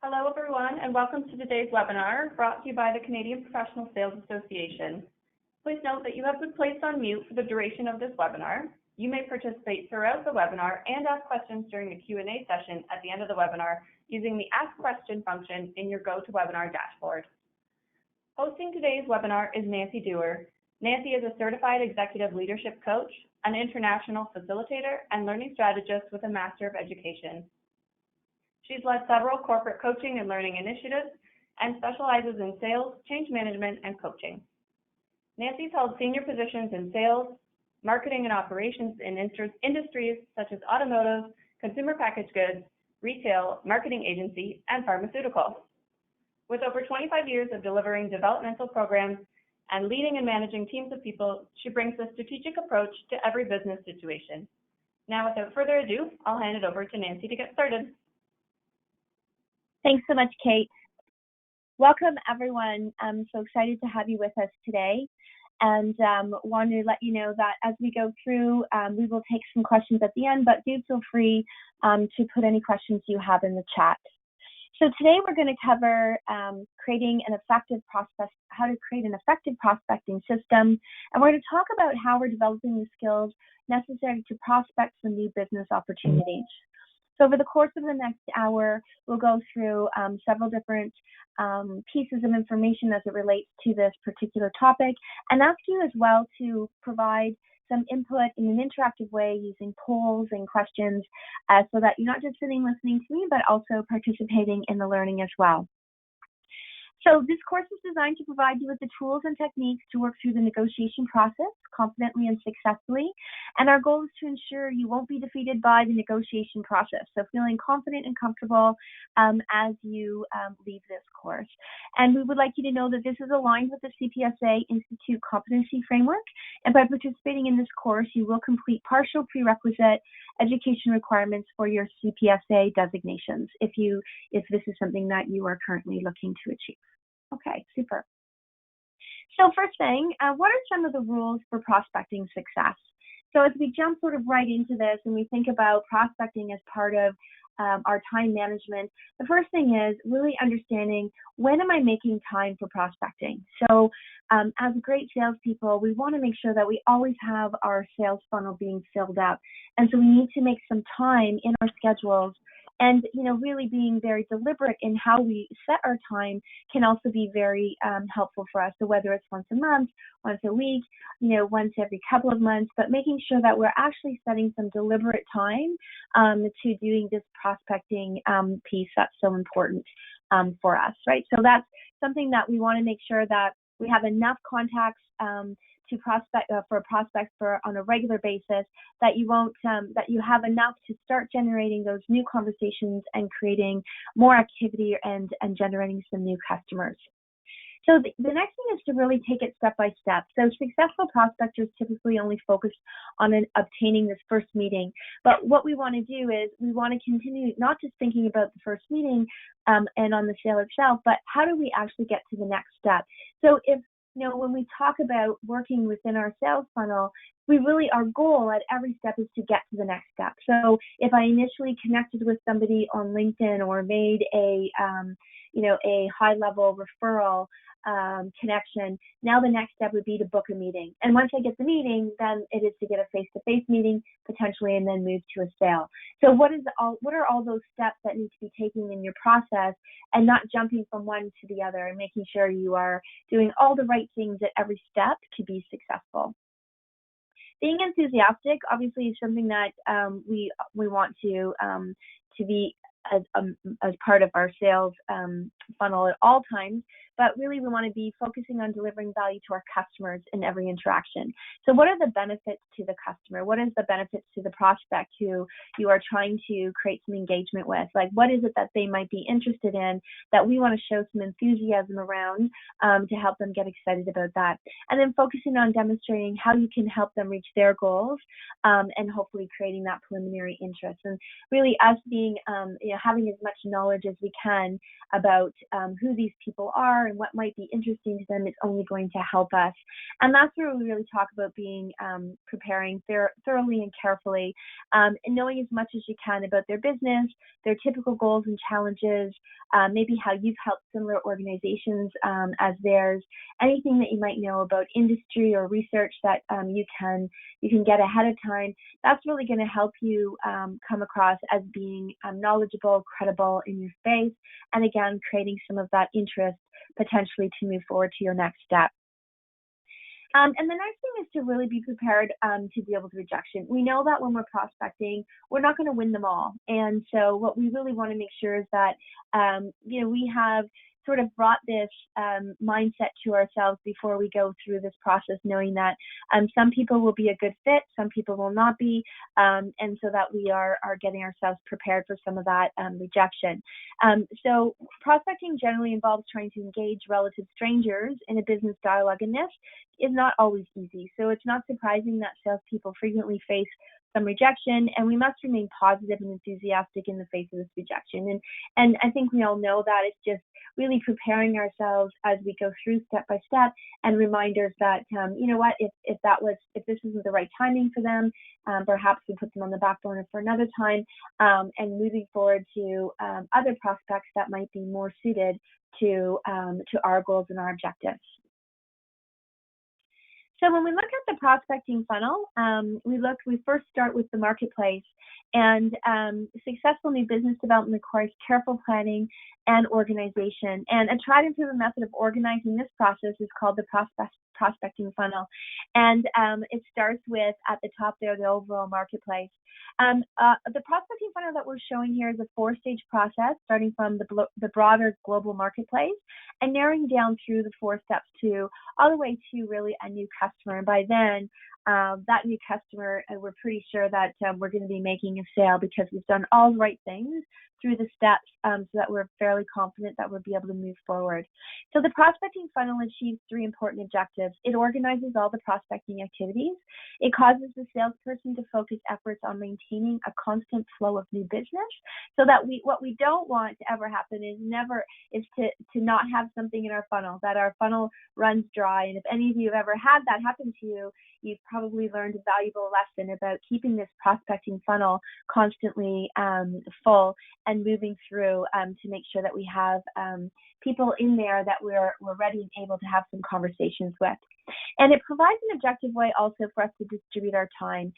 Hello, everyone, and welcome to today's webinar brought to you by the Canadian Professional Sales Association. Please note that you have been placed on mute for the duration of this webinar. You may participate throughout the webinar and ask questions during the Q&A session at the end of the webinar using the Ask Question function in your GoToWebinar dashboard. Hosting today's webinar is Nancy Dewar. Nancy is a certified executive leadership coach, an international facilitator, and learning strategist with a Master of Education. She's led several corporate coaching and learning initiatives and specializes in sales, change management, and coaching. Nancy's held senior positions in sales, marketing, and operations in industries such as automotive, consumer packaged goods, retail, marketing agency, and pharmaceutical. With over 25 years of delivering developmental programs and leading and managing teams of people, she brings a strategic approach to every business situation. Now, without further ado, I'll hand it over to Nancy to get started. Thanks so much, Kate. Welcome, everyone. I'm so excited to have you with us today, and want to let you know that as we go through, we will take some questions at the end, but do feel free to put any questions you have in the chat. So today we're going to cover how to create an effective prospecting system, and we're going to talk about how we're developing the skills necessary to prospect for new business opportunities. So over the course of the next hour, we'll go through several different pieces of information as it relates to this particular topic, and ask you as well to provide some input in an interactive way using polls and questions so that you're not just sitting listening to me, but also participating in the learning as well. So this course is designed to provide you with the tools and techniques to work through the negotiation process confidently and successfully. And our goal is to ensure you won't be defeated by the negotiation process. So feeling confident and comfortable as you leave this course. And we would like you to know that this is aligned with the CPSA Institute Competency Framework. And by participating in this course, you will complete partial prerequisite education requirements for your CPSA designations if this is something that you are currently looking to achieve. Okay, super. So first thing, what are some of the rules for prospecting success? So as we jump sort of right into this and we think about prospecting as part of our time management, the first thing is really understanding, when am I making time for prospecting? So as great salespeople, we want to make sure that we always have our sales funnel being filled up. And so we need to make some time in our schedules. And, really being very deliberate in how we set our time can also be very helpful for us. So whether it's once a month, once a week, once every couple of months, but making sure that we're actually setting some deliberate time to doing this prospecting piece that's so important for us, right? So that's something that we want to make sure that we have enough contacts to prospect on a regular basis, that you have enough to start generating those new conversations and creating more activity and generating some new customers. So the next thing is to really take it step by step. So successful prospectors typically only focus on obtaining this first meeting. But what we want to do is we want to continue not just thinking about the first meeting and on the sale itself, but how do we actually get to the next step? So when we talk about working within our sales funnel, our goal at every step is to get to the next step. So if I initially connected with somebody on LinkedIn or made a high-level referral connection, now the next step would be to book a meeting. And once I get the meeting, then it is to get a face-to-face meeting potentially, and then move to a sale. So what are all those steps that need to be taken in your process, and not jumping from one to the other, and making sure you are doing all the right things at every step to be successful. Being enthusiastic obviously is something that we want to be as part of our sales funnel at all times, but really we want to be focusing on delivering value to our customers in every interaction. So what are the benefits to the customer? What is the benefits to the prospect who you are trying to create some engagement with? Like, what is it that they might be interested in that we want to show some enthusiasm around to help them get excited about that? And then focusing on demonstrating how you can help them reach their goals and hopefully creating that preliminary interest. And really us being, having as much knowledge as we can about who these people are and what might be interesting to them is only going to help us. And that's where we really talk about being preparing thoroughly and carefully, and knowing as much as you can about their business, their typical goals and challenges, maybe how you've helped similar organizations as theirs, anything that you might know about industry or research that you can get ahead of time. That's really going to help you come across as being knowledgeable, credible in your space, and again, creating some of that interest potentially to move forward to your next step. And the next thing is to really be prepared to deal with rejection. We know that when we're prospecting, we're not going to win them all. And so what we really want to make sure is that, we have sort of brought this mindset to ourselves before we go through this process, knowing that some people will be a good fit, some people will not be, and so that we are getting ourselves prepared for some of that rejection. So prospecting generally involves trying to engage relative strangers in a business dialogue, and this is not always easy. So it's not surprising that salespeople frequently face some rejection, and we must remain positive and enthusiastic in the face of this rejection. And I think we all know that. It's just really preparing ourselves as we go through step by step, and reminders that if this isn't the right timing for them, perhaps we put them on the back burner for another time, and moving forward to other prospects that might be more suited to our goals and our objectives. So when we look at the prospecting funnel, we first start with the marketplace, and successful new business development requires careful planning and organization. And a tried and proven method of organizing this process is called the prospecting funnel. And it starts with, at the top there, the overall marketplace. The prospecting funnel that we're showing here is a 4-stage process, starting from the broader global marketplace and narrowing down through the 4 steps to all the way to really a new customer. And by then, that new customer, we're pretty sure that we're going to be making a sale because we've done all the right things through the steps, so that we're fairly confident that we'll be able to move forward. So the prospecting funnel achieves 3 important objectives. It organizes all the prospecting activities. It causes the salesperson to focus efforts on maintaining a constant flow of new business, so that what we don't want to ever happen is to not have something in our funnel, that our funnel runs dry. And if any of you have ever had that happen to you, you've probably learned a valuable lesson about keeping this prospecting funnel constantly full and moving through to make sure that we have people in there that we're ready and able to have some conversations with. And it provides an objective way also for us to distribute our time.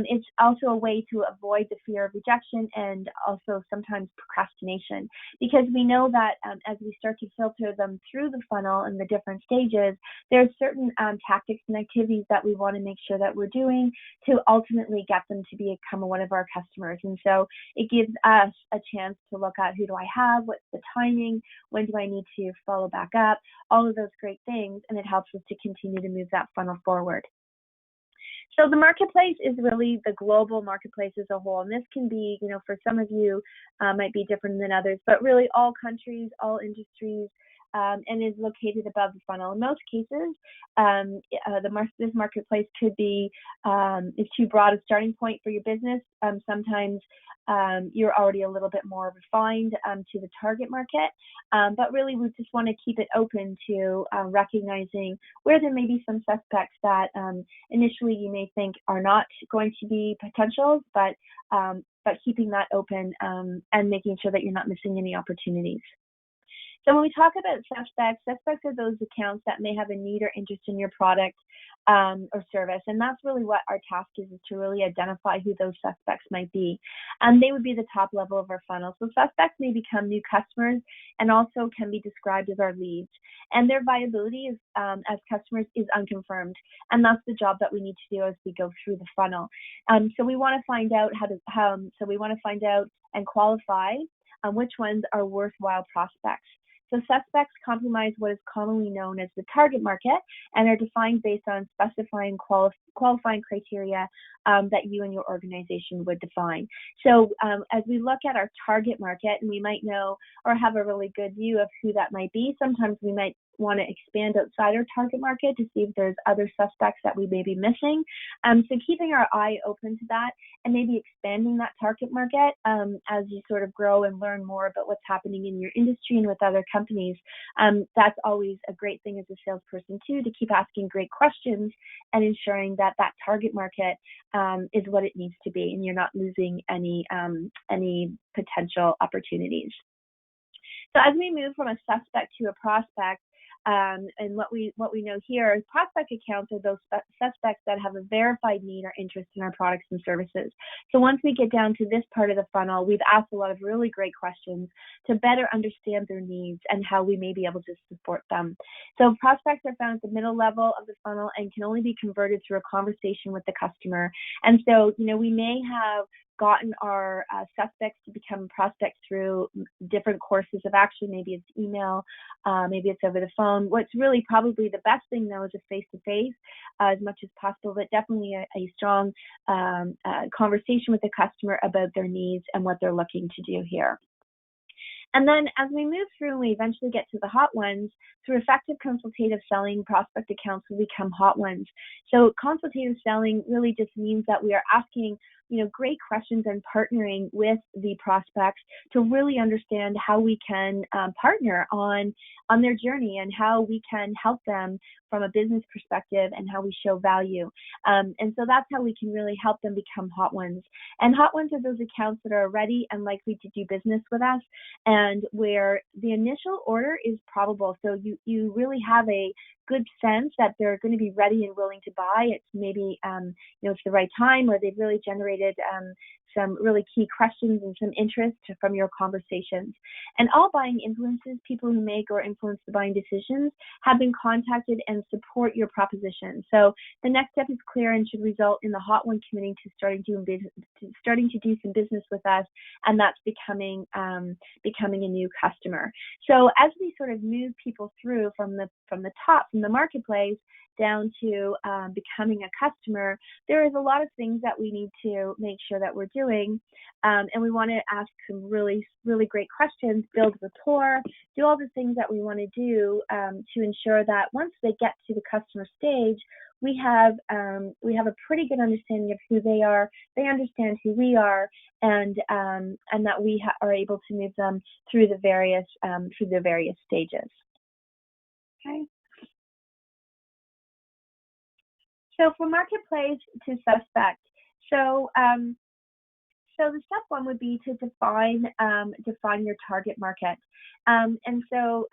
It's also a way to avoid the fear of rejection and also sometimes procrastination, because we know that as we start to filter them through the funnel in the different stages, there's certain tactics and activities that we want to make sure that we're doing to ultimately get them to become one of our customers. And so it gives us a chance to look at, who do I have, what's the timing, when do I need to follow back up, all of those great things, and it helps us to continue to move that funnel forward. So the marketplace is really the global marketplace as a whole, and this can be, for some of you might be different than others, but really all countries, all industries, and is located above the funnel. In most cases, this marketplace could be is too broad a starting point for your business. Sometimes you're already a little bit more refined to the target market, but really we just want to keep it open to recognizing where there may be some suspects that initially you may think are not going to be potentials, but keeping that open and making sure that you're not missing any opportunities. So when we talk about suspects are those accounts that may have a need or interest in your product or service. And that's really what our task is to really identify who those suspects might be. They would be the top level of our funnel. So suspects may become new customers and also can be described as our leads. And their viability as customers is unconfirmed. And that's the job that we need to do as we go through the funnel. So we want to find out and qualify which ones are worthwhile prospects. So suspects comprise what is commonly known as the target market and are defined based on specifying qualifying criteria that you and your organization would define. So as we look at our target market, and we might know or have a really good view of who that might be, sometimes we might want to expand outside our target market to see if there's other suspects that we may be missing. So keeping our eye open to that and maybe expanding that target market as you sort of grow and learn more about what's happening in your industry and with other companies. That's always a great thing as a salesperson too, to keep asking great questions and ensuring that that target market is what it needs to be and you're not losing any potential opportunities. So as we move from a suspect to a prospect, and what we know here is prospect accounts are those suspects that have a verified need or interest in our products and services. So once we get down to this part of the funnel, we've asked a lot of really great questions to better understand their needs and how we may be able to support them. So prospects are found at the middle level of the funnel and can only be converted through a conversation with the customer. And so, we may have gotten our suspects to become prospects through different courses of action. Maybe it's email, maybe it's over the phone. What's really probably the best thing though is a face-to-face as much as possible, but definitely a strong conversation with the customer about their needs and what they're looking to do here. And then as we move through and we eventually get to the hot ones, through effective consultative selling, prospect accounts will become hot ones. So consultative selling really just means that we are asking great questions and partnering with the prospects to really understand how we can partner on their journey and how we can help them from a business perspective and how we show value. And so that's how we can really help them become hot ones. And hot ones are those accounts that are ready and likely to do business with us and where the initial order is probable. So you really have a good sense that they're going to be ready and willing to buy. It's maybe, it's the right time or they've really generated some really key questions and some interest from your conversations. And all buying influences, people who make or influence the buying decisions, have been contacted and support your proposition. So the next step is clear and should result in the hot one committing to starting to do some business with us, and that's becoming a new customer. So as we sort of move people through from the top, from the marketplace, down to becoming a customer, there is a lot of things that we need to make sure that we're doing. And we want to ask some really, really great questions, build rapport, do all the things that we want to do to ensure that once they get to the customer stage, we have a pretty good understanding of who they are, they understand who we are, and that we are able to move them through the various stages. Okay. So for marketplace to suspect, so the step one would be to define your target market, and so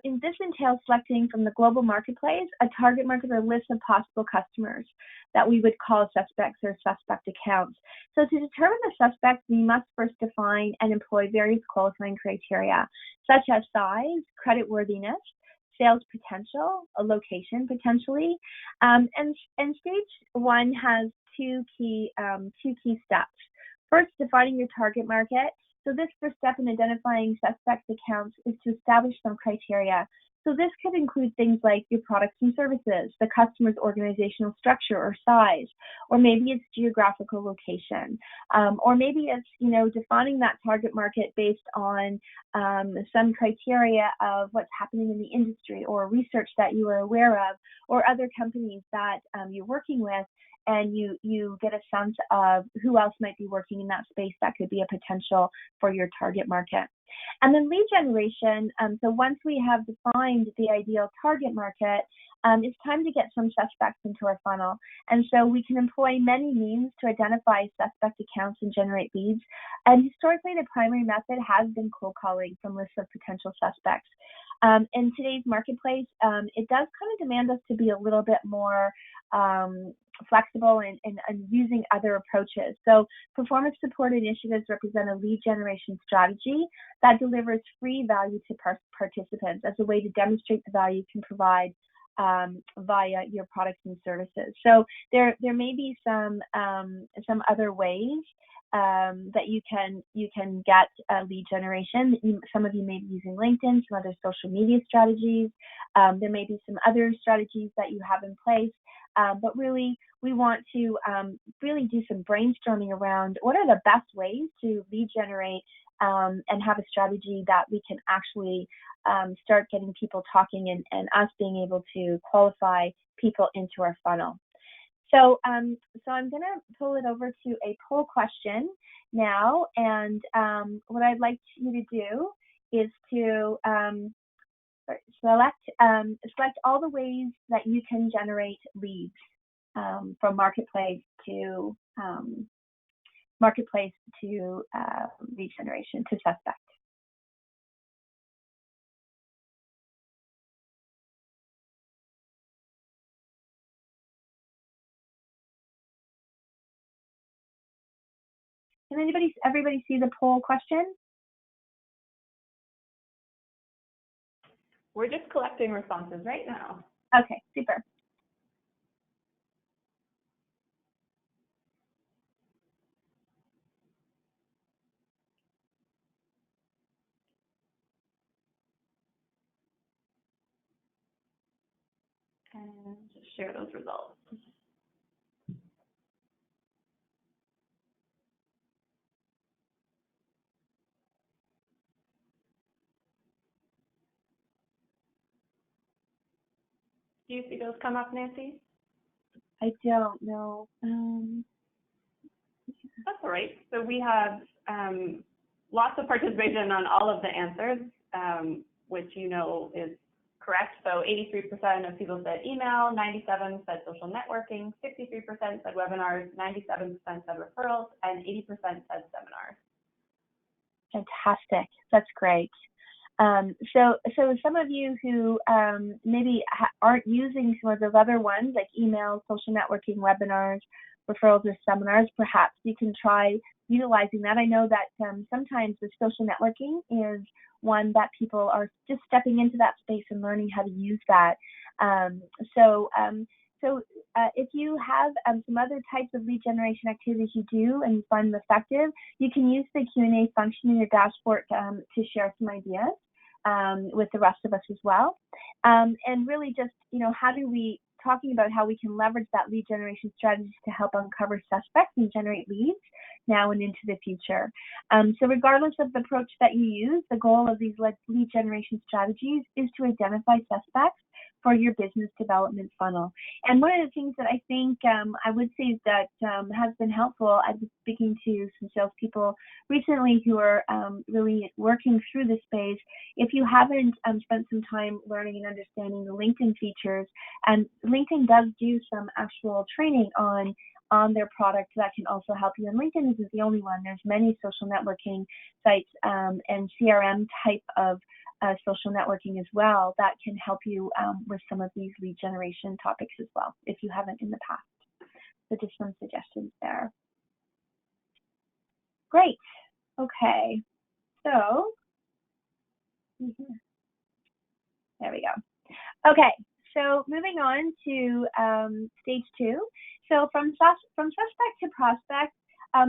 in this entails selecting from the global marketplace a target market or list of possible customers that we would call suspects or suspect accounts. So to determine the suspect, we must first define and employ various qualifying criteria, such as size, creditworthiness, sales potential, a location potentially, and stage one has two key steps. First, defining your target market. So this first step in identifying suspect accounts is to establish some criteria. So this could include things like your products and services, the customer's organizational structure or size, or maybe it's geographical location, or maybe it's defining that target market based on some criteria of what's happening in the industry or research that you are aware of, or other companies that you're working with, and you get a sense of who else might be working in that space that could be a potential for your target market. And then lead generation, so once we have defined the ideal target market, it's time to get some suspects into our funnel. And so we can employ many means to identify suspect accounts and generate leads. And historically, the primary method has been cold calling from lists of potential suspects. In today's marketplace, it does kind of demand us to be a little bit more flexible and using other approaches. So performance support initiatives represent a lead generation strategy that delivers free value to participants as a way to demonstrate the value you can provide via your products and services. So there may be some other ways that you can get lead generation. Some of you may be using LinkedIn, some other social media strategies. There may be some other strategies that you have in place, but really we want to really do some brainstorming around what are the best ways to lead generate and have a strategy that we can actually start getting people talking and us being able to qualify people into our funnel. So, so I'm going to pull it over to a poll question now, and what I'd like you to do is to select all the ways that you can generate leads from marketplace to lead generation to suspect. Can everybody see the poll question? We're just collecting responses right now. Okay, super. And just share those results. Do you see those come up, Nancy? I don't know. That's all right. So we have lots of participation on all of the answers, which you know is correct. So 83% of people said email, 97% said social networking, 63% said webinars, 97% said referrals, and 80% said seminars. Fantastic. That's great. So some of you who maybe aren't using some of those other ones like email, social networking, webinars, referrals, or seminars, perhaps you can try utilizing that. I know that sometimes the social networking is one that people are just stepping into that space and learning how to use that. So if you have some other types of lead generation activities you do and you find them effective, you can use the Q&A function in your dashboard to share some ideas with the rest of us as well. And really just, talking about how we can leverage that lead generation strategy to help uncover suspects and generate leads now and into the future. So regardless of the approach that you use, the goal of these lead generation strategies is to identify suspects for your business development funnel. And one of the things that I think I would say that has been helpful, I've been speaking to some salespeople recently who are really working through this space. If you haven't spent some time learning and understanding the LinkedIn features, and LinkedIn does do some actual training on their product that can also help you. And LinkedIn isn't the only one. There's many social networking sites and CRM type of social networking as well that can help you with some of these lead generation topics as well, if you haven't in the past. So just some suggestions there. Great. Okay. So there we go. Okay. So moving on to stage 2. So from suspect to prospect,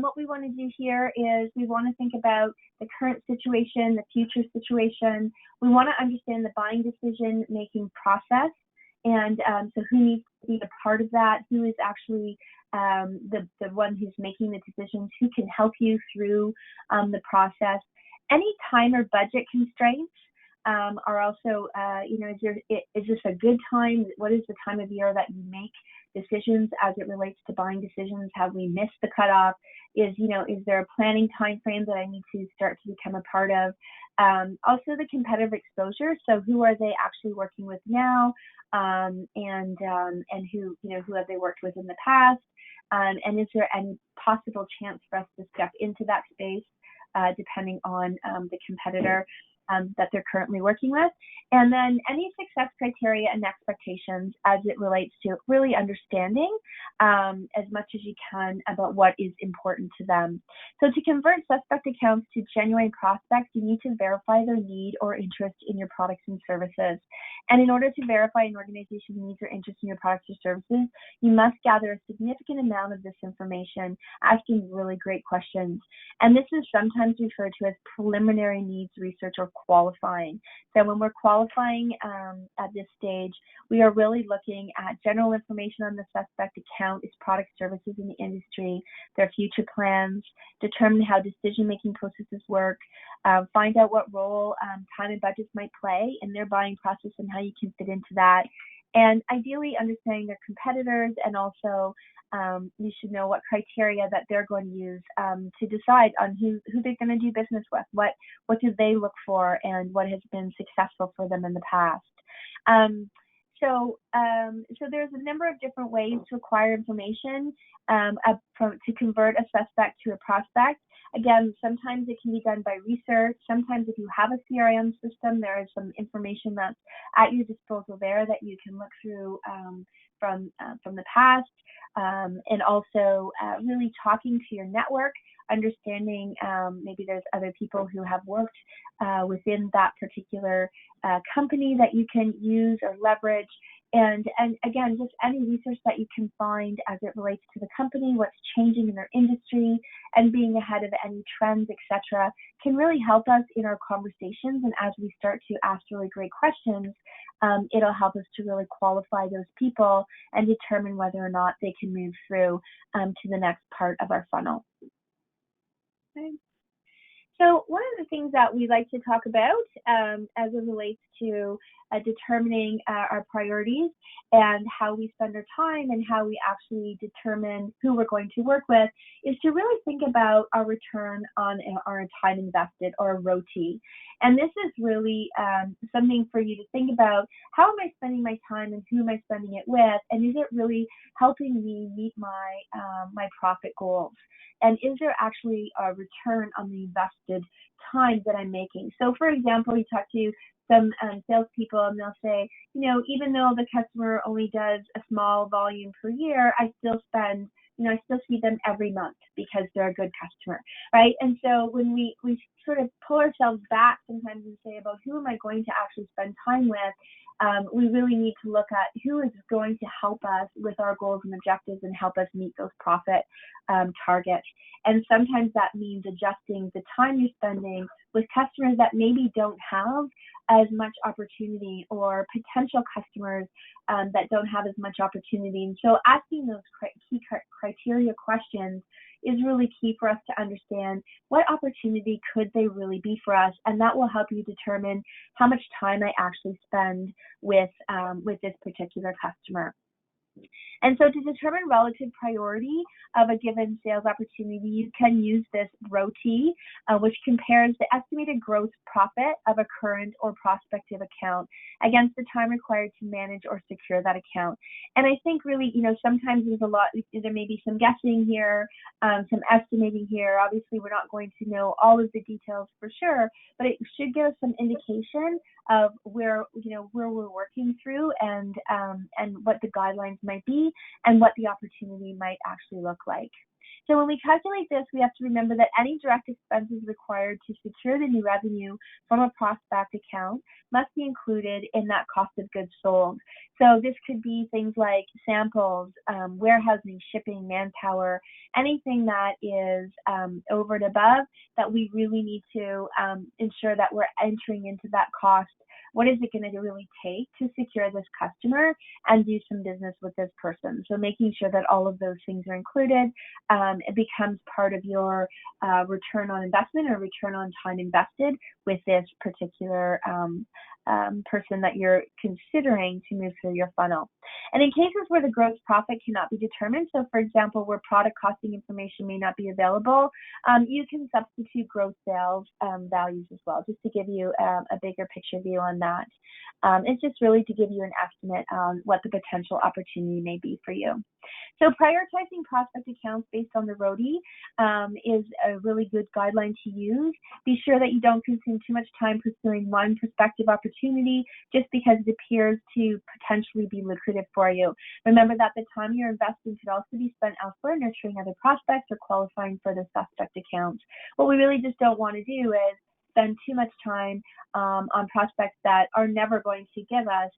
what we want to do here is we want to think about the current situation, the future situation. We want to understand the buying decision-making process, and so who needs to be a part of that, who is actually the one who's making the decisions, who can help you through the process. Any time or budget constraints are also, is this a good time? What is the time of year that you make decisions as it relates to buying decisions? Have we missed the cutoff? Is there a planning time frame that I need to start to become a part of? Also the competitive exposure. So who are they actually working with now? And who have they worked with in the past? And is there any possible chance for us to step into that space depending on the competitor that they're currently working with? And then any success criteria and expectations as it relates to really understanding as much as you can about what is important to them. So to convert suspect accounts to genuine prospects, you need to verify their need or interest in your products and services. And in order to verify an organization's needs or interest in your products or services, you must gather a significant amount of this information, asking really great questions. And this is sometimes referred to as preliminary needs research or qualifying. So when we're qualifying at this stage, we are really looking at general information on the suspect account, its product, services in the industry, their future plans, determine how decision-making processes work, find out what role time and budgets might play in their buying process and how you can fit into that. And ideally understanding their competitors, and also you should know what criteria that they're going to use to decide on who they're going to do business with, what do they look for, and what has been successful for them in the past. So there's a number of different ways to acquire information to convert a suspect to a prospect. Again, sometimes it can be done by research. Sometimes if you have a CRM system, there is some information that's at your disposal there that you can look through from the past, and also really talking to your network, understanding maybe there's other people who have worked within that particular company that you can use or leverage. And again, just any research that you can find as it relates to the company, what's changing in their industry, and being ahead of any trends, etc., can really help us in our conversations. And as we start to ask really great questions, it'll help us to really qualify those people and determine whether or not they can move through to the next part of our funnel. Okay. So one of the things that we like to talk about as it relates to determining our priorities and how we spend our time and how we actually determine who we're going to work with is to really think about our return on our time invested, or ROTI. And this is really something for you to think about. How am I spending my time and who am I spending it with? And is it really helping me meet my my profit goals? And is there actually a return on the invested time that I'm making? So for example, you talk to some salespeople and they'll say, even though the customer only does a small volume per year, I still spend, I still see them every month because they're a good customer, right? And so when we sort of pull ourselves back sometimes and say about who am I going to actually spend time with, we really need to look at who is going to help us with our goals and objectives and help us meet those profit targets. And sometimes that means adjusting the time you're spending with customers that maybe don't have as much opportunity, or potential customers that don't have as much opportunity. And so asking those key criteria questions is really key for us to understand what opportunity could they really be for us, and that will help you determine how much time I actually spend with this particular customer. And so to determine relative priority of a given sales opportunity, you can use this ROTI, which compares the estimated gross profit of a current or prospective account against the time required to manage or secure that account. And I think really, sometimes there may be some guessing here, some estimating here. Obviously, we're not going to know all of the details for sure, but it should give us some indication of where we're working through, and what the guidelines might be, and what the opportunity might actually look like. So when we calculate this, we have to remember that any direct expenses required to secure the new revenue from a prospect account must be included in that cost of goods sold. So this could be things like samples, warehousing, shipping, manpower, anything that is over and above that we really need to ensure that we're entering into that cost. What is it going to really take to secure this customer and do some business with this person? So making sure that all of those things are included, it becomes part of your return on investment or return on time invested with this particular person that you're considering to move through your funnel. And in cases where the gross profit cannot be determined, so for example, where product costing information may not be available, you can substitute gross sales values as well, just to give you a bigger picture view on that. It's just really to give you an estimate on what the potential opportunity may be for you. So prioritizing prospect accounts based on the ROTI is a really good guideline to use. Be sure that you don't consume too much time pursuing one prospective opportunity just because it appears to potentially be lucrative for you. Remember that the time you're investing could also be spent elsewhere nurturing other prospects or qualifying for the suspect accounts. What we really just don't want to do is spend too much time on prospects that are never going to give us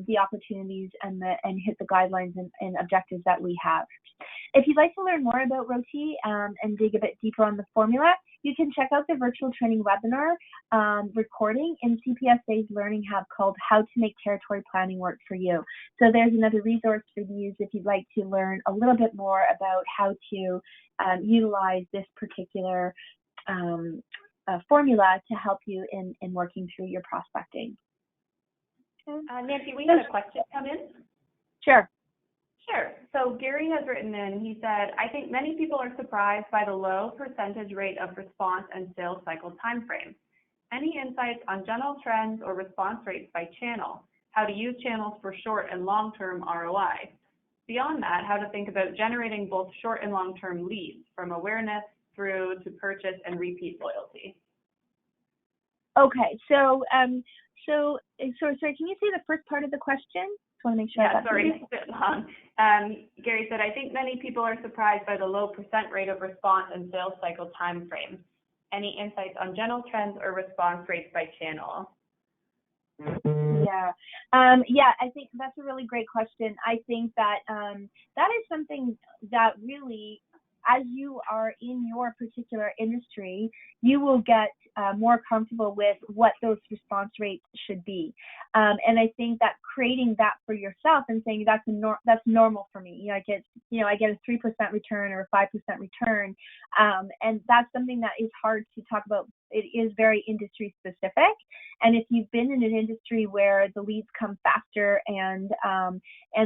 the opportunities and hit the guidelines and objectives that we have. If you'd like to learn more about ROTI and dig a bit deeper on the formula, you can check out the virtual training webinar recording in CPSA's Learning Hub called How to Make Territory Planning Work for You. So there's another resource for you to use if you'd like to learn a little bit more about how to utilize this particular formula to help you in working through your prospecting. Nancy, we had a question come in. Sure. Sure. So Gary has written in, he said, I think many people are surprised by the low percentage rate of response and sales cycle timeframe. Any insights on general trends or response rates by channel? How to use channels for short and long-term ROI? Beyond that, how to think about generating both short and long-term leads from awareness through to purchase and repeat loyalty. Okay, so sorry, can you say the first part of the question? Just want to make sure. Yeah, sorry, it's a bit long. Gary said, I think many people are surprised by the low % rate of response and sales cycle time frame. Any insights on general trends or response rates by channel? Yeah, I think that's a really great question. I think that that is something that really, as you are in your particular industry, you will get more comfortable with what those response rates should be. And I think that creating that for yourself and saying that's normal for me. I get a 3% return or a 5% return, and that's something that is hard to talk about. It is very industry specific, and if you've been in an industry where the leads come faster and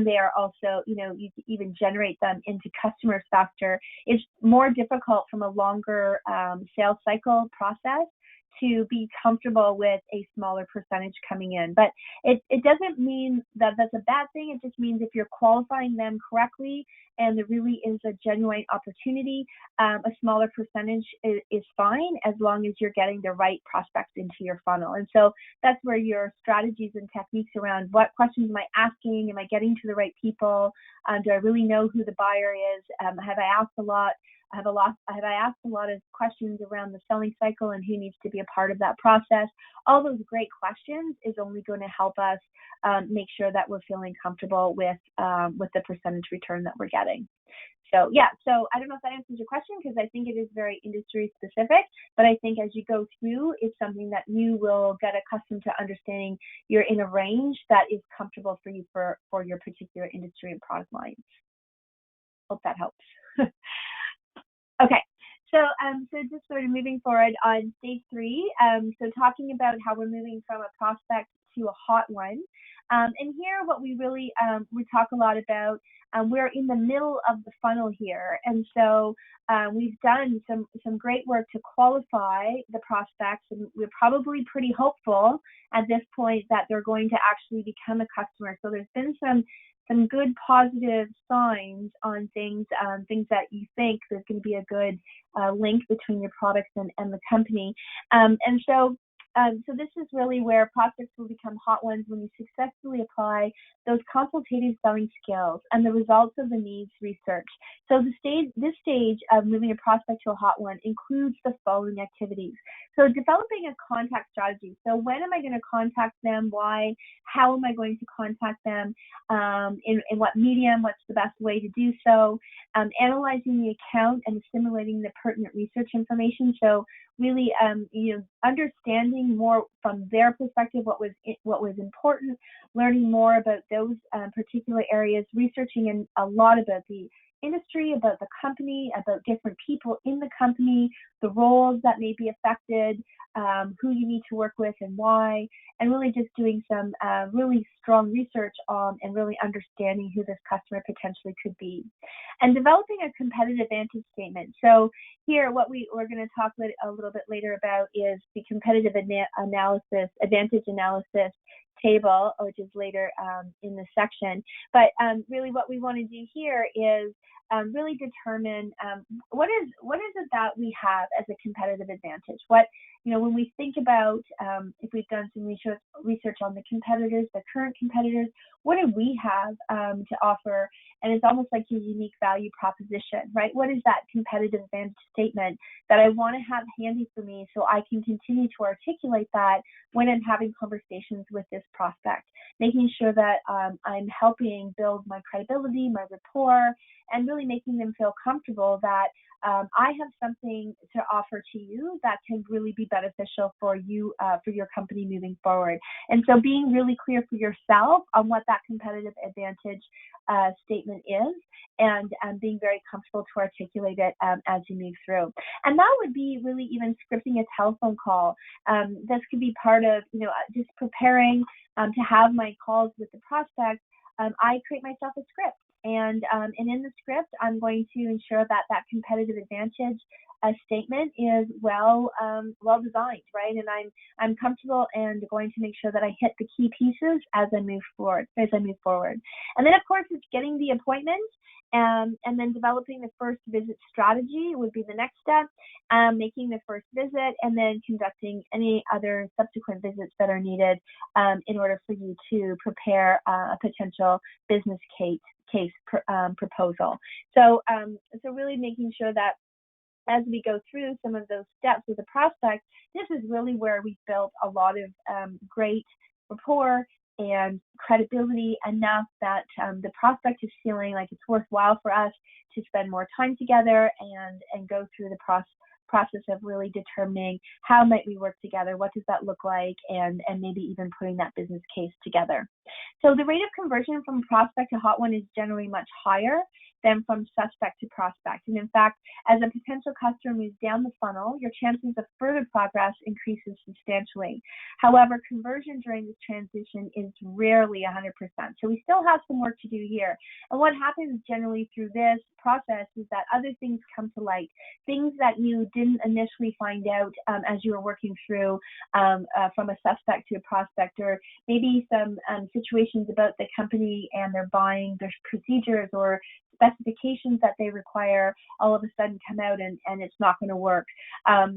they are also, you even generate them into customers faster, it's more difficult from a longer sales cycle process to be comfortable with a smaller percentage coming in. But it doesn't mean that that's a bad thing. It just means if you're qualifying them correctly and there really is a genuine opportunity, a smaller percentage is fine as long as you're getting the right prospects into your funnel. And so that's where your strategies and techniques around what questions am I asking? Am I getting to the right people? Do I really know who the buyer is? Have I asked a lot? Have I asked a lot of questions around the selling cycle and who needs to be a part of that process? All those great questions is only going to help us make sure that we're feeling comfortable with the percentage return that we're getting. So yeah, so I don't know if that answers your question because I think it is very industry specific, but I think as you go through, it's something that you will get accustomed to understanding you're in a range that is comfortable for you for your particular industry and product lines. Hope that helps. Okay, so just sort of moving forward on stage 3, so talking about how we're moving from a prospect to a hot one. And here what we really, we talk a lot about, we're in the middle of the funnel here. And so we've done some great work to qualify the prospects, and we're probably pretty hopeful at this point that they're going to actually become a customer. So there's been some good positive signs on things that you think there's going to be a good link between your products and the company. So this is really where prospects will become hot ones when you successfully apply those consultative selling skills and the results of the needs research. So this stage of moving a prospect to a hot one includes the following activities. So developing a contact strategy. So when am I going to contact them? Why? How am I going to contact them? In what medium? What's the best way to do so? Analyzing the account and assimilating the pertinent research information. So really, understanding more from their perspective what was important, learning more about those particular areas, researching a lot about the industry, about the company, about different people in the company, the roles that may be affected, who you need to work with and why, and really just doing some really strong research on and really understanding who this customer potentially could be. And developing a competitive advantage statement. So here what we're going to talk a little bit later about is the competitive advantage analysis table, which is later in the section. But really what we want to do here is really determine what is it that we have as a competitive advantage. When we think about if we've done some research on the competitors, the current competitors, what do we have to offer? And it's almost like a unique value proposition, right? What is that competitive advantage statement that I want to have handy for me so I can continue to articulate that when I'm having conversations with this prospect, making sure that I'm helping build my credibility, my rapport, and really making them feel comfortable that I have something to offer to you that can really be beneficial for you, for your company moving forward. And so being really clear for yourself on what that competitive advantage statement is, and being very comfortable to articulate it as you move through. And that would be really even scripting a telephone call. This could be part of, just preparing to have my calls with the prospect. I create myself a script, and in the script, I'm going to ensure that that competitive advantage statement is well designed, right? And I'm comfortable and going to make sure that I hit the key pieces as I move forward. And then, of course, it's getting the appointment. And then developing the first visit strategy would be the next step, making the first visit, and then conducting any other subsequent visits that are needed in order for you to prepare a potential business case proposal. So really making sure that as we go through some of those steps with the prospect, this is really where we built a lot of great rapport and credibility enough that the prospect is feeling like it's worthwhile for us to spend more time together and go through the process of really determining how might we work together, what does that look like, and maybe even putting that business case together. So the rate of conversion from prospect to hot one is generally much higher than from suspect to prospect. And in fact, as a potential customer moves down the funnel, your chances of further progress increases substantially. However, conversion during this transition is rarely 100%. So we still have some work to do here. And what happens generally through this process is that other things come to light, things that you didn't initially find out as you were working through from a suspect to a prospect, or maybe some situations about the company and their buying, their procedures or specifications that they require all of a sudden come out and it's not going to work.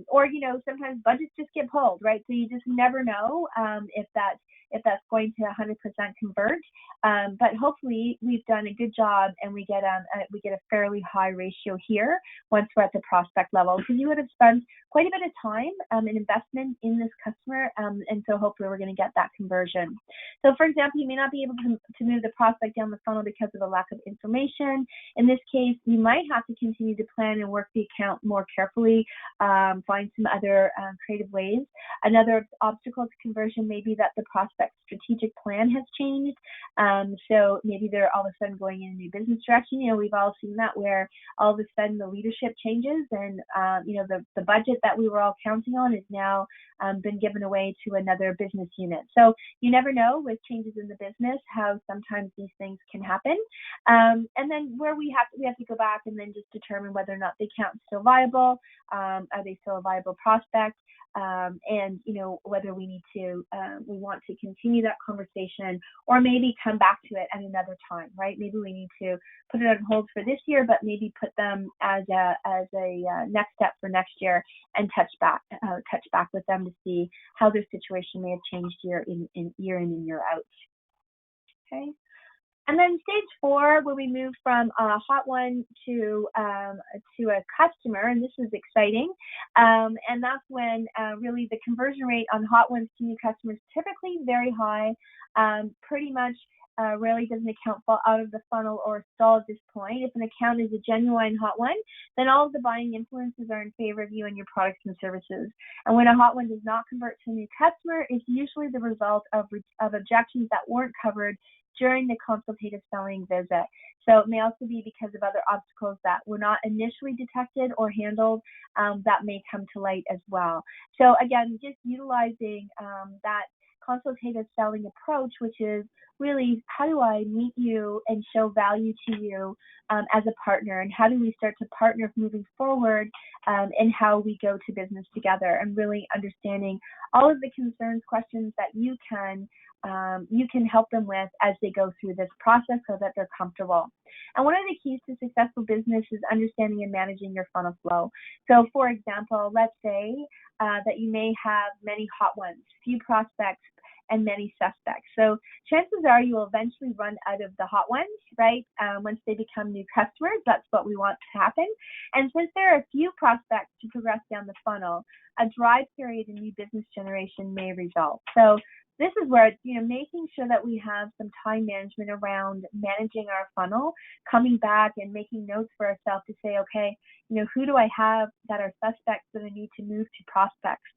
Or, sometimes budgets just get pulled, right? So you just never know if that's going to 100% convert. But hopefully we've done a good job and we get a fairly high ratio here once we're at the prospect level, because you would have spent quite a bit of time and investment in this customer, and so hopefully we're going to get that conversion. So for example, you may not be able to move the prospect down the funnel because of a lack of information. In this case, you might have to continue to plan and work the account more carefully, find some other creative ways. Another obstacle to conversion may be that the prospect's strategic plan has changed. So maybe they're all of a sudden going in a new business direction. We've all seen that, where all of a sudden the leadership changes and, the budget that we were all counting on is now been given away to another business unit. So you never know with changes in the business how sometimes these things can happen. And then where we have to go back and then just determine whether or not the account is still viable. Are they still a viable prospect? And whether we want to continue that conversation, or maybe come back to it at another time, right? Maybe we need to put it on hold for this year, but maybe put them as a next step for next year, and touch back with them to see how their situation may have changed year in and year out. Okay. And then stage 4, where we move from a hot one to a customer, and this is exciting. And that's when really the conversion rate on hot ones to new customers typically very high. Pretty much rarely does an account fall out of the funnel or stall at this point. If an account is a genuine hot one, then all of the buying influences are in favor of you and your products and services. And when a hot one does not convert to a new customer, it's usually the result of objections that weren't covered during the consultative selling visit. So it may also be because of other obstacles that were not initially detected or handled that may come to light as well. So again, just utilizing that consultative selling approach, which is really, how do I meet you and show value to you as a partner, and how do we start to partner moving forward, and how we go to business together, and really understanding all of the concerns, questions that you can help them with as they go through this process so that they're comfortable. And one of the keys to successful business is understanding and managing your funnel flow. So for example, let's say that you may have many hot ones, few prospects, and many suspects. So chances are you will eventually run out of the hot ones, right? Once they become new customers, that's what we want to happen. And since there are a few prospects to progress down the funnel, a dry period in new business generation may result. So this is where, making sure that we have some time management around managing our funnel, coming back and making notes for ourselves to say, okay, who do I have that are suspects that I need to move to prospects?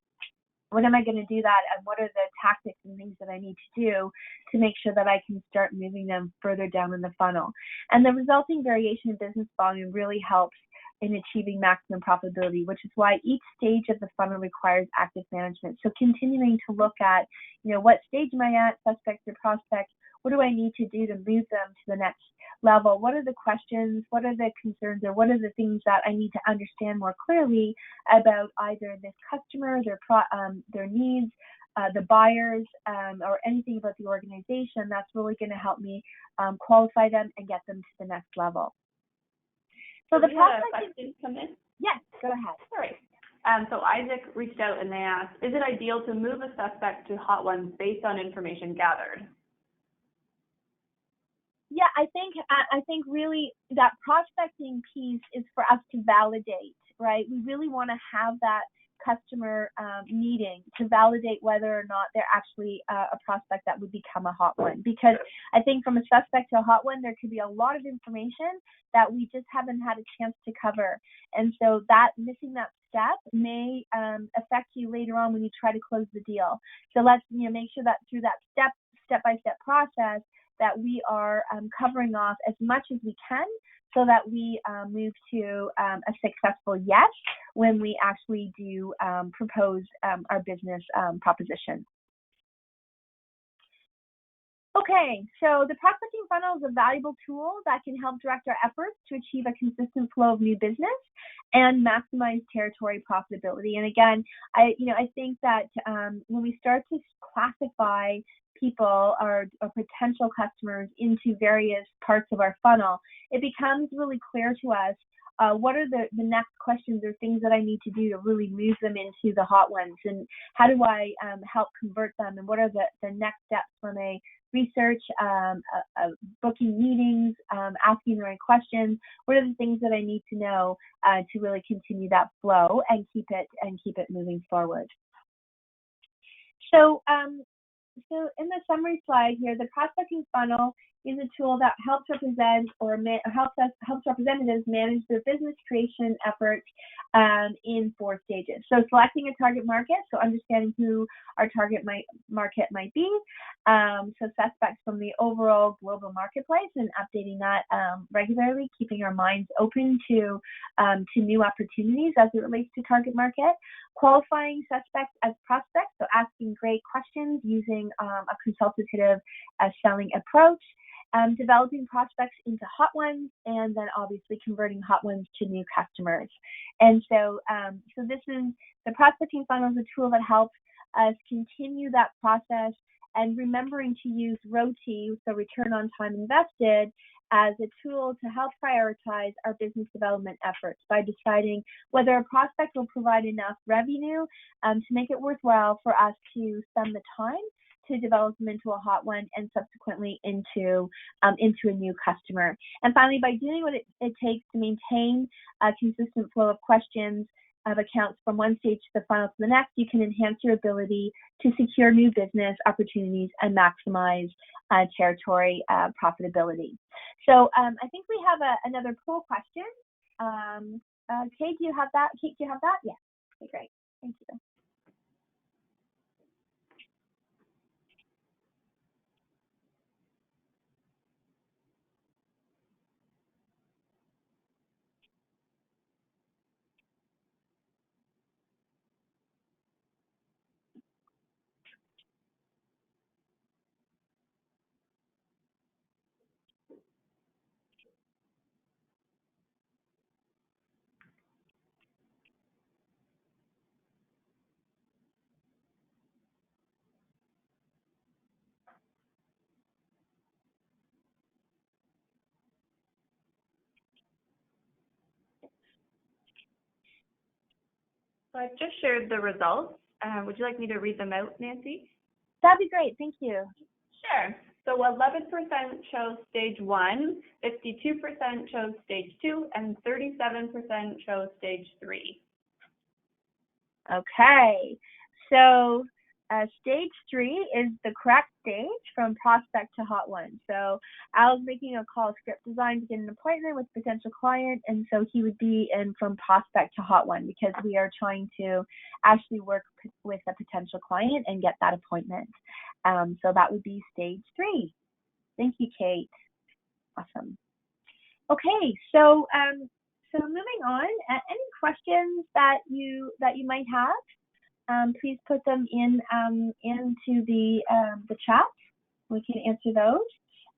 When am I going to do that? And what are the tactics and things that I need to do to make sure that I can start moving them further down in the funnel? And the resulting variation in business volume really helps in achieving maximum profitability, which is why each stage of the funnel requires active management. So continuing to look at, what stage am I at, suspects or prospects? What do I need to do to move them to the next level? What are the questions? What are the concerns? Or what are the things that I need to understand more clearly about either this customer, their needs, the buyers, or anything about the organization that's really going to help me qualify them and get them to the next level. So we had a question come in. Yes, go ahead. All right. So Isaac reached out and they asked, is it ideal to move a suspect to hot ones based on information gathered? Yeah, I think really that prospecting piece is for us to validate, right? We really want to have that customer meeting to validate whether or not they're actually a prospect that would become a hot one. Because I think from a suspect to a hot one, there could be a lot of information that we just haven't had a chance to cover. And so that missing that step may affect you later on when you try to close the deal. So let's make sure that through that step-by-step process that we are covering off as much as we can so that we move to a successful yes when we actually do propose our business proposition. Okay, so the prospecting funnel is a valuable tool that can help direct our efforts to achieve a consistent flow of new business and maximize territory profitability. And again, I think that when we start to classify people or potential customers into various parts of our funnel, it becomes really clear to us what are the next questions or things that I need to do to really move them into the hot ones, and how do I help convert them, and what are the next steps from a research, booking meetings, asking the right questions. What are the things that I need to know to really continue that flow and keep it moving forward? So in the summary slide here, the prospecting funnel is a tool that helps representatives manage their business creation efforts in 4 stages. So selecting a target market, so understanding who our target market might be, so suspects from the overall global marketplace, and updating that regularly, keeping our minds open to new opportunities as it relates to target market. Qualifying suspects as prospects, so asking great questions using a consultative selling approach. Developing prospects into hot ones, and then obviously converting hot ones to new customers. And so, this is the prospecting funnel is a tool that helps us continue that process, and remembering to use ROTI, so return on time invested, as a tool to help prioritize our business development efforts by deciding whether a prospect will provide enough revenue to make it worthwhile for us to spend the time to develop them into a hot one and subsequently into a new customer. And finally, by doing what it takes to maintain a consistent flow of questions of accounts from one stage to the funnel to the next, you can enhance your ability to secure new business opportunities and maximize territory profitability. So I think we have another poll question. Kate, do you have that? Kate, do you have that? Yes. Okay, great. Thank you. So I've just shared the results. Would you like me to read them out, Nancy? That'd be great. Thank you. Sure. So 11% chose stage 1, 52% chose stage 2, and 37% chose stage 3. Okay. So stage 3 is the correct stage from prospect to hot one. So Al's making a call script design to get an appointment with a potential client, and so he would be in from prospect to hot one because we are trying to actually work with a potential client and get that appointment. So that would be stage 3. Thank you, Kate. Awesome. Okay, so moving on. Any questions that you might have? Please put them into the chat. We can answer those.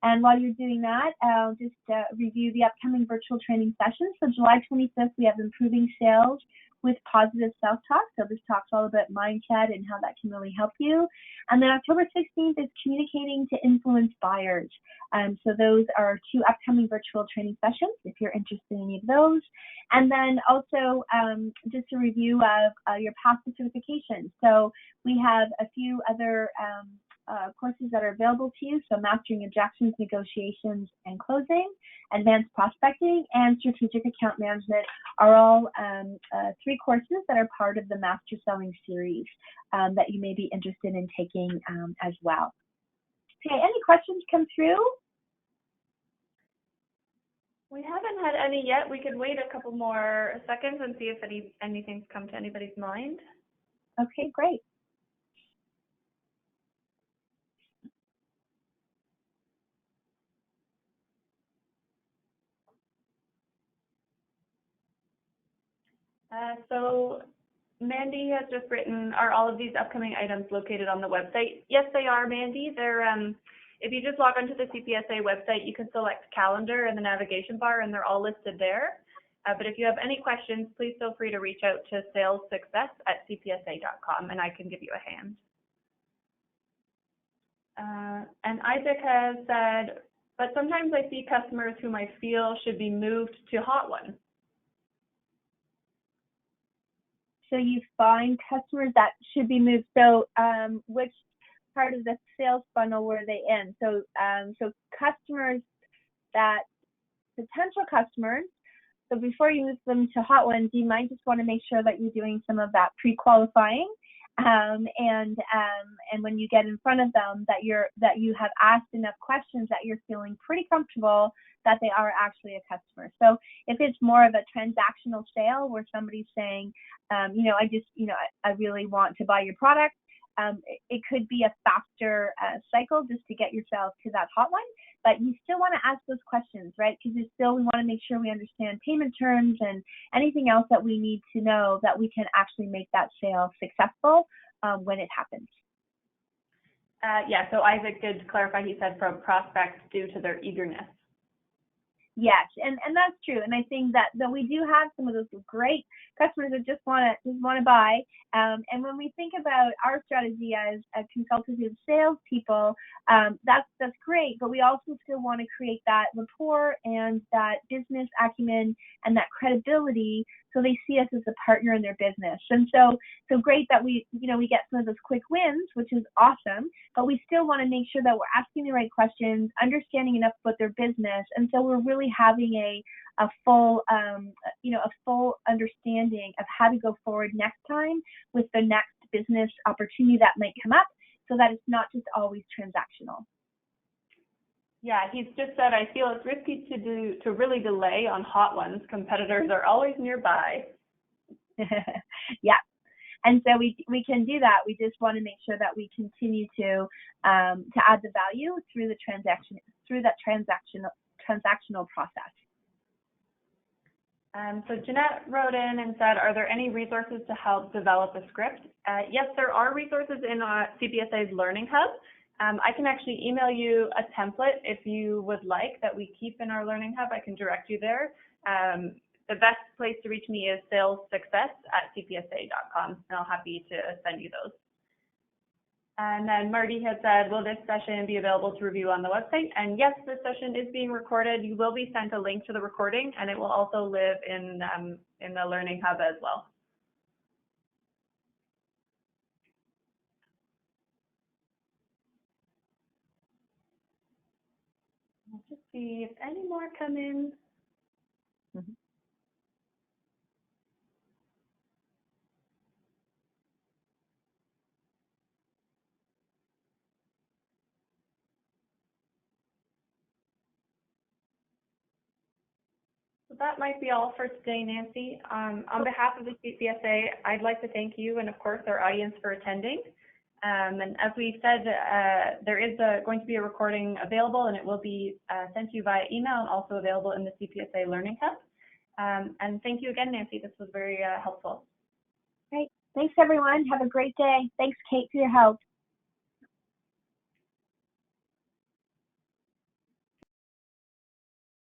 And while you're doing that, I'll just review the upcoming virtual training sessions. So July 25th, we have Improving Sales with Positive Self-Talk. So this talks all about mindset and how that can really help you. And then October 16th is Communicating to Influence Buyers. So those are 2 upcoming virtual training sessions if you're interested in any of those. And then also just a review of your passive certification. So we have a few other courses that are available to you. So Mastering Objections, Negotiations, and Closing, Advanced Prospecting, and Strategic Account Management are all 3 courses that are part of the Master Selling series that you may be interested in taking as well. Okay, any questions come through? We haven't had any yet. We could wait a couple more seconds and see if anything's come to anybody's mind. Okay, great. So Mandy has just written, are all of these upcoming items located on the website? Yes, they are, Mandy. They're, if you just log onto the CPSA website, you can select calendar in the navigation bar, and they're all listed there. But if you have any questions, please feel free to reach out to salessuccess@cpsa.com, and I can give you a hand. And Isaac has said, but sometimes I see customers whom I feel should be moved to hot one. So you find customers that should be moved. So which part of the sales funnel were they in? So so customers that, potential customers, so before you move them to hot ones, you might just want to make sure that you're doing some of that pre-qualifying. And when you get in front of them, that you have asked enough questions that you're feeling pretty comfortable that they are actually a customer. So if it's more of a transactional sale where somebody's saying, I really want to buy your product, it could be a faster cycle just to get yourself to that hotline. But you still want to ask those questions, right? Because we want to make sure we understand payment terms and anything else that we need to know that we can actually make that sale successful when it happens. Yeah, so Isaac did clarify, he said from prospects due to their eagerness. Yes, and that's true. And I think that we do have some of those great customers that just want to buy. And when we think about our strategy as a consultative salespeople, that's great. But we also still want to create that rapport and that business acumen and that credibility, so they see us as a partner in their business. And so great that we get some of those quick wins, which is awesome. But we still want to make sure that we're asking the right questions, understanding enough about their business, and so we're really having a full understanding of how to go forward next time with the next business opportunity that might come up, so that it's not just always transactional. Yeah, he's just said, I feel it's risky to really delay on hot ones. Competitors are always nearby. Yeah, and so we can do that. We just want to make sure that we continue to add the value through the transactional process. So Jeanette wrote in and said, are there any resources to help develop a script? Yes, there are resources in CPSA's Learning Hub. I can actually email you a template if you would like that we keep in our Learning Hub. I can direct you there. The best place to reach me is salessuccess@cpsa.com, and I'll be happy to send you those. And then Marty had said, will this session be available to review on the website? And yes, this session is being recorded. You will be sent a link to the recording, and it will also live in the Learning Hub as well. Let's just see if any more come in. Mm-hmm. that might be all for today, Nancy. On behalf of the CPSA, I'd like to thank you and, of course, our audience for attending. And as we said, there is going to be a recording available, and it will be sent to you via email and also available in the CPSA Learning Hub. And thank you again, Nancy. This was very helpful. Great. Thanks, everyone. Have a great day. Thanks, Kate, for your help.